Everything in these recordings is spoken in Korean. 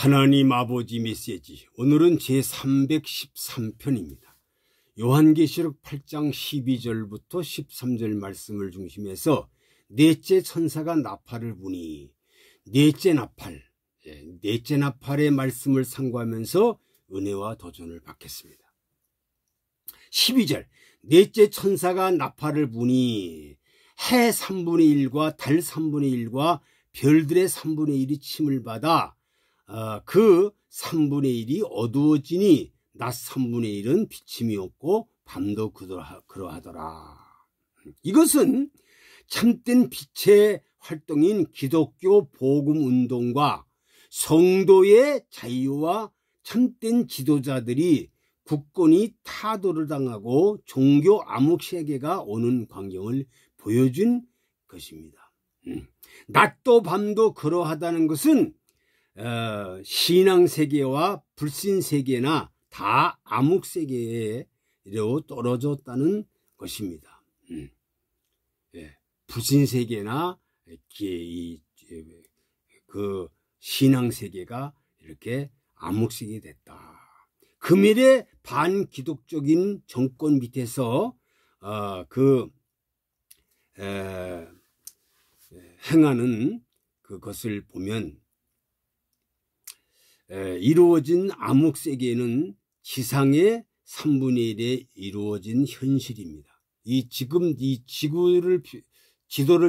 하나님 아버지 메시지, 오늘은 제313편입니다. 요한계시록 8장 12절부터 13절 말씀을 중심해서 넷째 천사가 나팔을 부니, 넷째 나팔의 말씀을 상고하면서 은혜와 도전을 받겠습니다. 12절, 넷째 천사가 나팔을 부니 해 3분의 1과 달 3분의 1과 별들의 3분의 1이 침을 받아 그 3분의 1이 어두워지니 낮 3분의 1은 비침이 없고 밤도 그러하더라. 이것은 참된 빛의 활동인 기독교 복음운동과 성도의 자유와 참된 지도자들이 국권이 타도를 당하고 종교 암흑세계가 오는 광경을 보여준 것입니다. 낮도 밤도 그러하다는 것은 신앙세계와 불신세계나 다 암흑세계로 떨어졌다는 것입니다. 불신세계나 그 신앙세계가 이렇게 암흑세계 됐다. 금일의 반기독적인 정권 밑에서 행하는 그것을 보면 이루어진 암흑세계는 지상의 3분의 1에 이루어진 현실입니다. 지금 이 지도를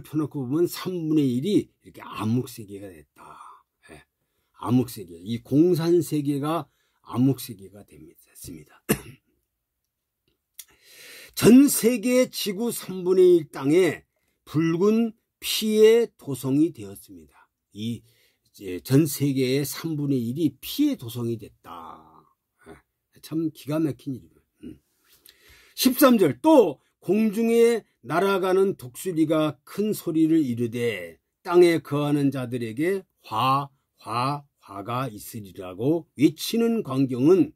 펴놓고 보면 3분의 1이 이렇게 암흑세계가 됐다. 암흑세계, 이 공산세계가 암흑세계가 됐습니다. 전 세계 지구 3분의 1 땅에 붉은 피의 도성이 되었습니다. 이 전 세계의 3분의 1이 피의 도성이 됐다. 참 기가 막힌 일이에요. 13절, 또 공중에 날아가는 독수리가 큰 소리를 이르되 땅에 거하는 자들에게 화가 있으리라고 외치는 광경은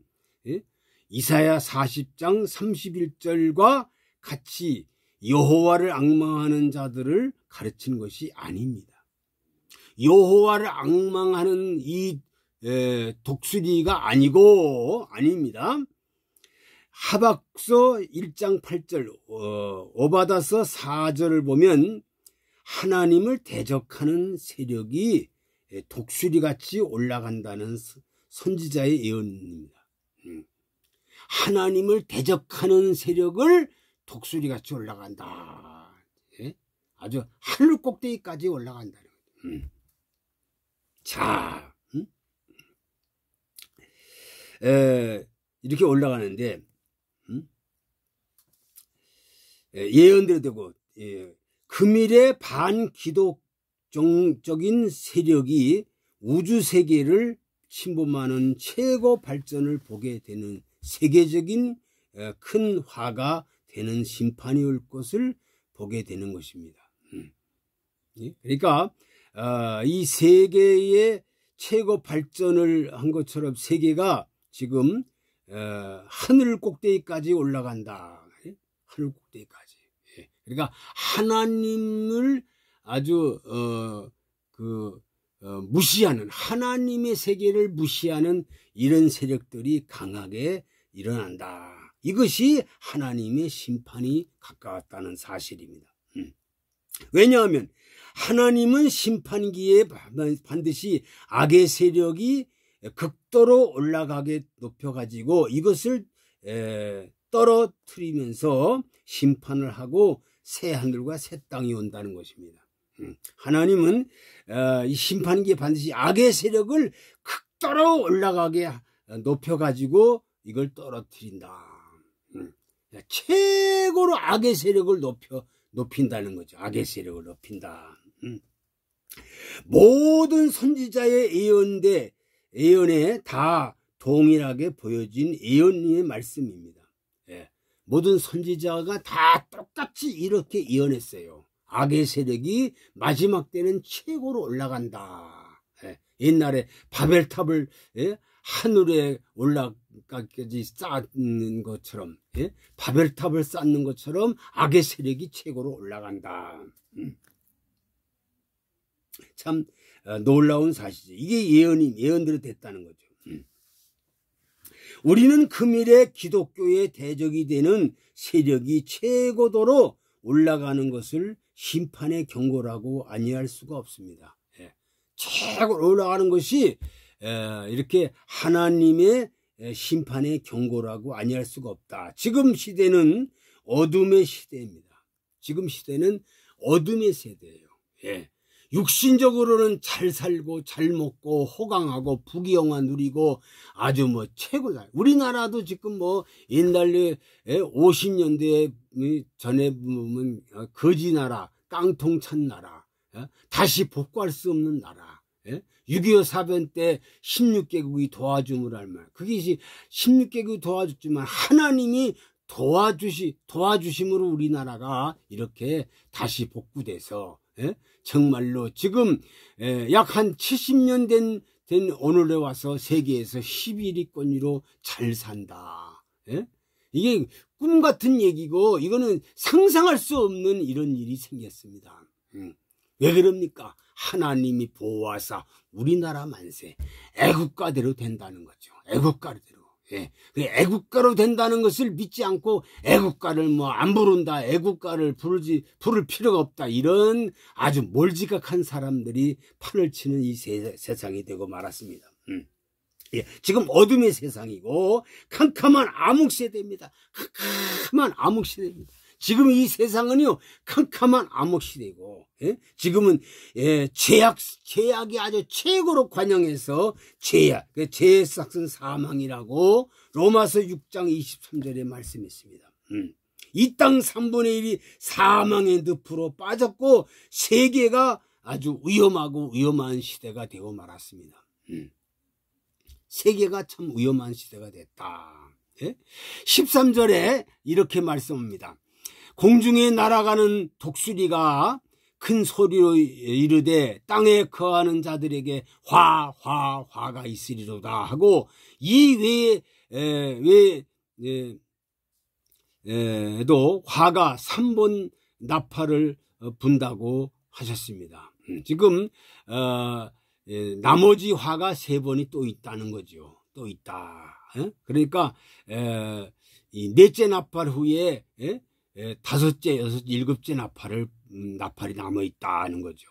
이사야 40장 31절과 같이 여호와를 악망하는 자들을 가르친 것이 아닙니다. 여호와를 악망하는 이 독수리가 아닙니다. 하박서 1장 8절, 오바다서 4절을 보면 하나님을 대적하는 세력이 독수리같이 올라간다는 선지자의 예언입니다. 하나님을 대적하는 세력을 독수리같이 올라간다. 아주 하늘 꼭대기까지 올라간다는 거예요. 자, 이렇게 올라가는데 예언대로 되고, 금일의 반기독적인 세력이 우주세계를 침범하는 최고 발전을 보게 되는 세계적인 큰 화가 되는 심판이 올 것을 보게 되는 것입니다. 그러니까 이 세계의 최고 발전을 한 것처럼 세계가 지금 하늘 꼭대기까지 올라간다. 하늘 꼭대기까지. 그러니까 하나님을 아주 무시하는, 하나님의 세계를 무시하는 이런 세력들이 강하게 일어난다. 이것이 하나님의 심판이 가까웠다는 사실입니다. 왜냐하면 하나님은 심판기에 반드시 악의 세력이 극도로 올라가게 높여가지고 이것을 떨어뜨리면서 심판을 하고 새 하늘과 새 땅이 온다는 것입니다. 하나님은 이 심판기에 반드시 악의 세력을 극도로 올라가게 높여가지고 이걸 떨어뜨린다. 최고로 악의 세력을 높인다는 거죠. 악의 세력을 높인다. 모든 선지자의 예언에 다 동일하게 보여진 예언의 말씀입니다. 모든 선지자가 다 똑같이 이렇게 예언했어요. 악의 세력이 마지막 때는 최고로 올라간다. 옛날에 바벨탑을 하늘에 올라가까지 쌓는 것처럼, 바벨탑을 쌓는 것처럼 악의 세력이 최고로 올라간다. 참 놀라운 사실이죠. 이게 예언대로 됐다는 거죠. 우리는 금일에 기독교의 대적이 되는 세력이 최고도로 올라가는 것을 심판의 경고라고 아니할 수가 없습니다. 최고로 올라가는 것이 이렇게 하나님의 심판의 경고라고 아니할 수가 없다. 지금 시대는 어둠의 시대입니다. 지금 시대는 어둠의 세대예요. 육신적으로는 잘 살고 잘 먹고 호강하고 부귀영화 누리고 아주 뭐 최고다. 우리나라도 지금 뭐 옛날에 50년대 전에 보면 거지 나라, 깡통 찬 나라, 다시 복구할 수 없는 나라. 6.25 사변 때 16개국이 도와줌을 알면 그게 16개국이 도와줬지만 하나님이 도와주심으로 우리나라가 이렇게 다시 복구돼서 정말로 지금 약 한 70년 된 오늘에 와서 세계에서 11위권으로 잘 산다. 이게 꿈 같은 얘기고 이거는 상상할 수 없는 이런 일이 생겼습니다. 왜 그럽니까? 하나님이 보호하사 우리나라 만세 애국가대로 된다는 거죠. 애국가대로. 그 애국가로 된다는 것을 믿지 않고 애국가를 뭐 안 부른다, 애국가를 부를 필요가 없다, 이런 아주 몰지각한 사람들이 판을 치는 이 세상이 되고 말았습니다. 지금 어둠의 세상이고 캄캄한 암흑시대입니다. 캄캄한 암흑시대입니다. 지금 이 세상은요 캄캄한 암흑시대고 지금은 죄악이 아주 최고로 관영해서 죄의 삭은 사망이라고 로마서 6장 23절에 말씀했습니다. 이 땅 3분의 1이 사망의 늪으로 빠졌고 세계가 아주 위험한 시대가 되고 말았습니다. 세계가 참 위험한 시대가 됐다. 13절에 이렇게 말씀합니다. 공중에 날아가는 독수리가 큰 소리로 이르되 땅에 거하는 자들에게 화가 있으리로다 하고 이 외에도 화가 3번 나팔을 분다고 하셨습니다. 지금 나머지 화가 3번이 또 있다는 거죠. 또 있다. 그러니까 이 넷째 나팔 후에 다섯째, 여섯, 일곱째 나팔이 남아있다는 거죠.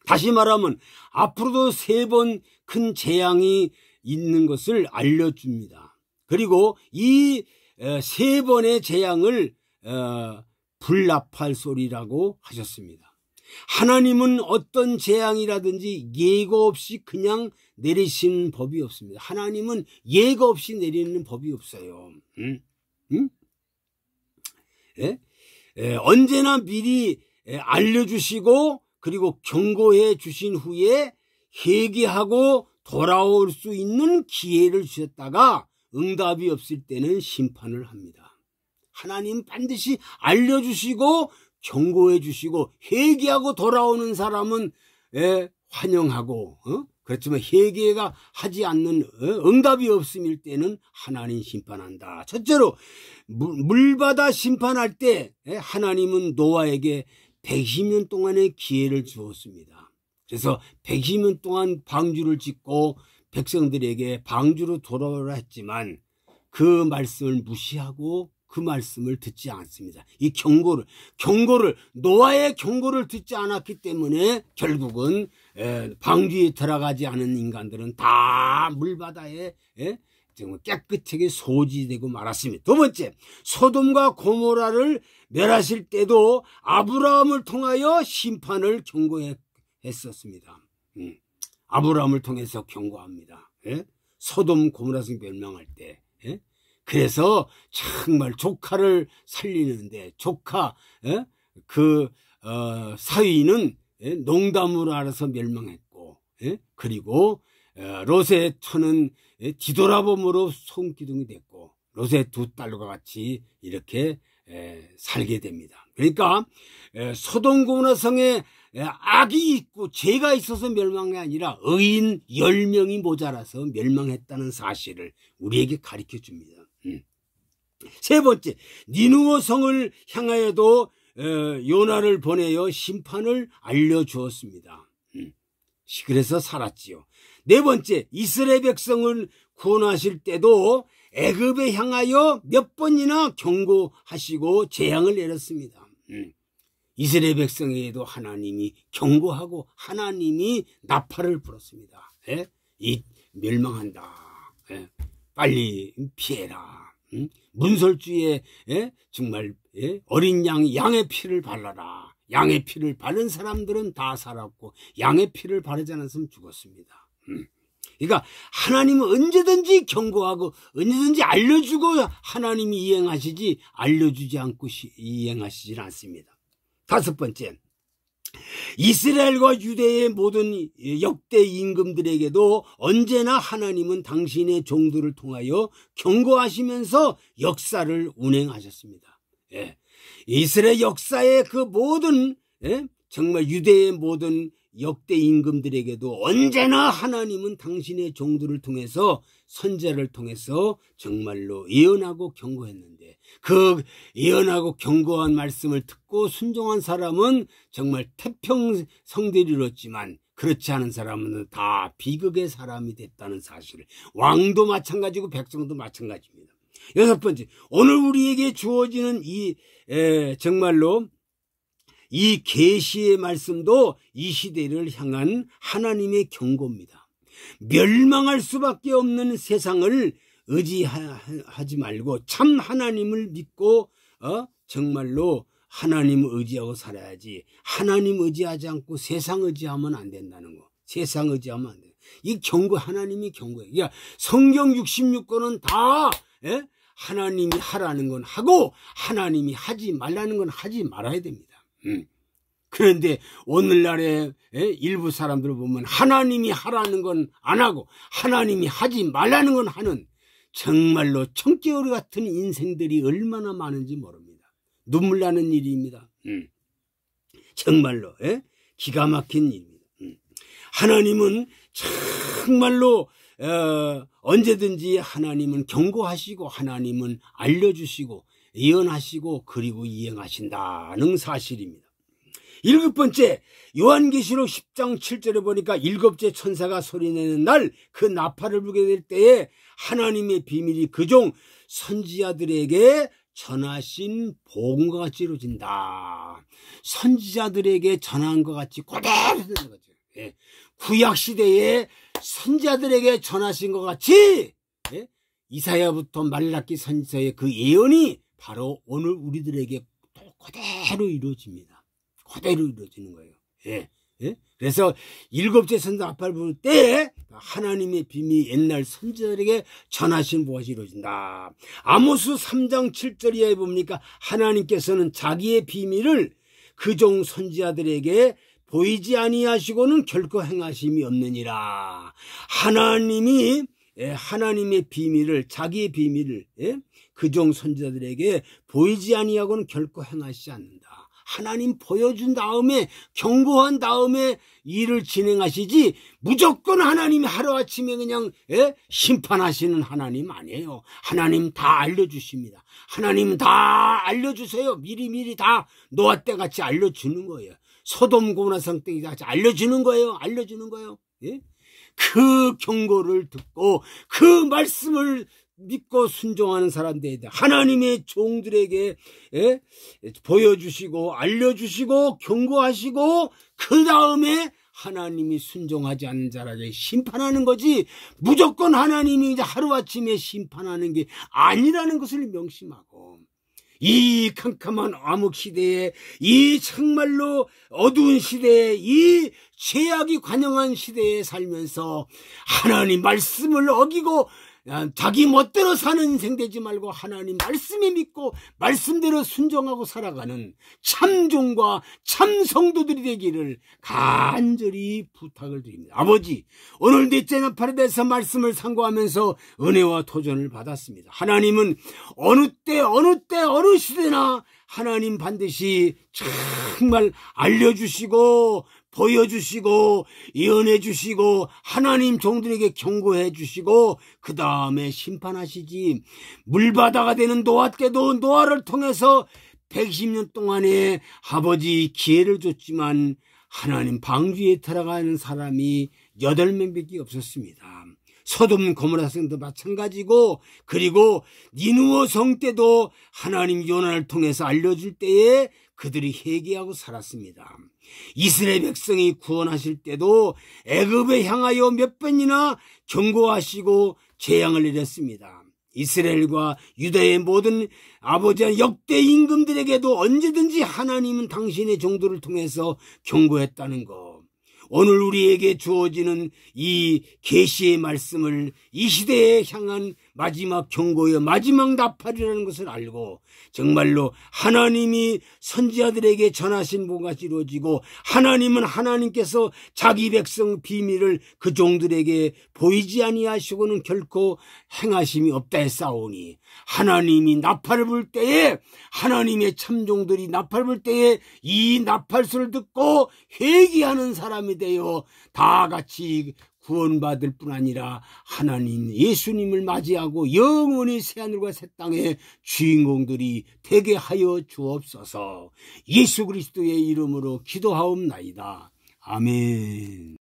다시 말하면 앞으로도 3번 큰 재앙이 있는 것을 알려줍니다. 그리고 이 3번의 재앙을 불나팔 소리라고 하셨습니다. 하나님은 어떤 재앙이라든지 예고 없이 그냥 내리시는 법이 없습니다. 하나님은 예고 없이 내리는 법이 없어요. 언제나 미리 알려주시고 그리고 경고해 주신 후에 회개하고 돌아올 수 있는 기회를 주셨다가 응답이 없을 때는 심판을 합니다. 하나님 반드시 알려주시고 경고해 주시고 회개하고 돌아오는 사람은 환영하고 그렇지만 회개가 하지 않는 응답이 없음일 때는 하나님 심판한다. 첫째로 물바다 심판할 때 하나님은 노아에게 120년 동안의 기회를 주었습니다. 그래서 120년 동안 방주를 짓고 백성들에게 방주로 돌아오라 했지만 그 말씀을 무시하고 그 말씀을 듣지 않습니다. 이 경고를 노아의 경고를 듣지 않았기 때문에 결국은 방주에 들어가지 않은 인간들은 다 물바다에 정말 깨끗하게 소지되고 말았습니다. 두 번째, 소돔과 고모라를 멸하실 때도 아브라함을 통하여 심판을 경고했었습니다. 아브라함을 통해서 경고합니다. 소돔 고모라성 멸망할 때. 그래서 정말 조카를 살리는데 조카 사위는 농담으로 알아서 멸망했고 그리고 롯의 처는 뒤돌아봄으로 손기둥이 됐고 롯의 두 딸과 같이 이렇게 살게 됩니다. 그러니까 소돔 고모라 성에 악이 있고 죄가 있어서 멸망이 아니라 의인 10명이 모자라서 멸망했다는 사실을 우리에게 가르쳐 줍니다. 세 번째, 니느웨 성을 향하여도 요나를 보내어 심판을 알려주었습니다. 그래서 살았지요. 네 번째, 이스라엘 백성을 구원하실 때도 애굽에 향하여 몇 번이나 경고하시고 재앙을 내렸습니다. 이스라엘 백성에게도 하나님이 경고하고 하나님이 나팔을 불었습니다. 예? 이 멸망한다. 예? 빨리 피해라. 문설주에 정말 어린 양의 피를 발라라. 양의 피를 바른 사람들은 다 살았고 양의 피를 바르지 않았으면 죽었습니다. 그러니까 하나님은 언제든지 경고하고 언제든지 알려주고 하나님이 이행하시지 알려주지 않고 이행하시질 않습니다. 다섯 번째, 이스라엘과 유대의 모든 역대 임금들에게도 언제나 하나님은 당신의 종들을 통하여 경고하시면서 역사를 운행하셨습니다. 예. 이스라엘 역사의 그 모든 정말 유대의 모든 역대 임금들에게도 언제나 하나님은 당신의 종들을 통해서 선지자를 통해서 정말로 예언하고 경고했는데 그 예언하고 경고한 말씀을 듣고 순종한 사람은 정말 태평성대를 이뤘지만 그렇지 않은 사람은 다 비극의 사람이 됐다는 사실을, 왕도 마찬가지고 백성도 마찬가지입니다. 여섯 번째, 오늘 우리에게 주어지는 정말로 이 계시의 말씀도 이 시대를 향한 하나님의 경고입니다. 멸망할 수밖에 없는 세상을 의지하지 말고 참 하나님을 믿고 정말로 하나님을 의지하고 살아야지. 하나님 의지하지 않고 세상 의지하면 안 된다는 거. 세상 의지하면 안 돼요. 이 경고, 하나님이 경고예요. 그러니까 성경 66권은 다 하나님이 하라는 건 하고 하나님이 하지 말라는 건 하지 말아야 됩니다. 그런데 오늘날의 일부 사람들을 보면 하나님이 하라는 건 안 하고 하나님이 하지 말라는 건 하는 정말로 청개구리 같은 인생들이 얼마나 많은지 모릅니다. 눈물 나는 일입니다. 정말로 기가 막힌 일입니다. 하나님은 정말로 언제든지 하나님은 경고하시고 하나님은 알려주시고 예언하시고 그리고 이행하신다는 사실입니다. 일곱 번째, 요한계시록 10장 7절에 보니까 일곱째 천사가 소리내는 날 그 나팔을 불게 될 때에 하나님의 비밀이 그종 선지자들에게 전하신 복음과 같이 이루어진다. 선지자들에게 전한 것 같이 그대로 되는 거죠. 구약시대에 선지자들에게 전하신 것 같이 이사야부터 말라기 선지서의 그 예언이 바로 오늘 우리들에게 그대로 이루어집니다. 그대로 이루어지는 거예요. 그래서 일곱째 천사 나팔을 부를 때 하나님의 비밀이 옛날 선지자들에게 전하신 무엇이 이루어진다. 아모스 3장 7절에 보니까 하나님께서는 자기의 비밀을 그종 선지자들에게 보이지 아니하시고는 결코 행하심이 없느니라. 하나님이 하나님의 비밀을, 자기의 비밀을 그종 선지자들에게 보이지 아니하고는 결코 행하시지 않는다. 하나님 보여준 다음에 경고한 다음에 일을 진행하시지 무조건 하나님이 하루아침에 그냥 심판하시는 하나님 아니에요. 하나님 다 알려주십니다. 하나님 다 알려주세요. 미리미리 다 노아 때같이 알려주는 거예요. 소돔 고모라 때같이 알려주는 거예요. 알려주는 거예요. 그 경고를 듣고 그 말씀을 믿고 순종하는 사람들에 대해 하나님의 종들에게 보여주시고 알려주시고 경고하시고 그 다음에 하나님이 순종하지 않는 자라게 심판하는 거지 무조건 하나님이 이제 하루아침에 심판하는 게 아니라는 것을 명심하고 이 캄캄한 암흑시대에 이 정말로 어두운 시대에 이 죄악이 관영한 시대에 살면서 하나님 말씀을 어기고 자기 멋대로 사는 인생 되지 말고 하나님 말씀에 믿고 말씀대로 순종하고 살아가는 참종과 참성도들이 되기를 간절히 부탁을 드립니다. 아버지, 오늘 넷째 나팔에 대해서 말씀을 상고하면서 은혜와 도전을 받았습니다. 하나님은 어느 때 어느 시대나 하나님 반드시 정말 알려주시고 보여주시고 예언해 주시고 하나님 종들에게 경고해 주시고 그 다음에 심판하시지. 물바다가 되는 노아 때도 노아를 통해서 120년 동안에 아버지 기회를 줬지만 하나님 방주에 들어가는 사람이 8명밖에 없었습니다. 소돔 고모라 성도 마찬가지고, 그리고 니느웨 성 때도 하나님 요나를 통해서 알려줄 때에 그들이 회개하고 살았습니다. 이스라엘 백성이 구원하실 때도 애굽에 향하여 몇 번이나 경고하시고 재앙을 내렸습니다. 이스라엘과 유다의 모든 아버지와 역대 임금들에게도 언제든지 하나님은 당신의 종들을 통해서 경고했다는 것. 오늘 우리에게 주어지는 이 계시의 말씀을 이 시대에 향한 마지막 경고의 마지막 나팔이라는 것을 알고 정말로 하나님이 선지자들에게 전하신 바같이 이루어지고, 하나님은 하나님께서 자기 백성 비밀을 그 종들에게 보이지 아니하시고는 결코 행하심이 없다 했사오니, 하나님이 나팔을 불 때에, 하나님의 참종들이 나팔을 불 때에 이 나팔소를 듣고 회개하는 사람이 되어 다 같이 구원받을 뿐 아니라 하나님 예수님을 맞이하고 영원히 새하늘과 새 땅의 주인공들이 되게 하여 주옵소서. 예수 그리스도의 이름으로 기도하옵나이다. 아멘.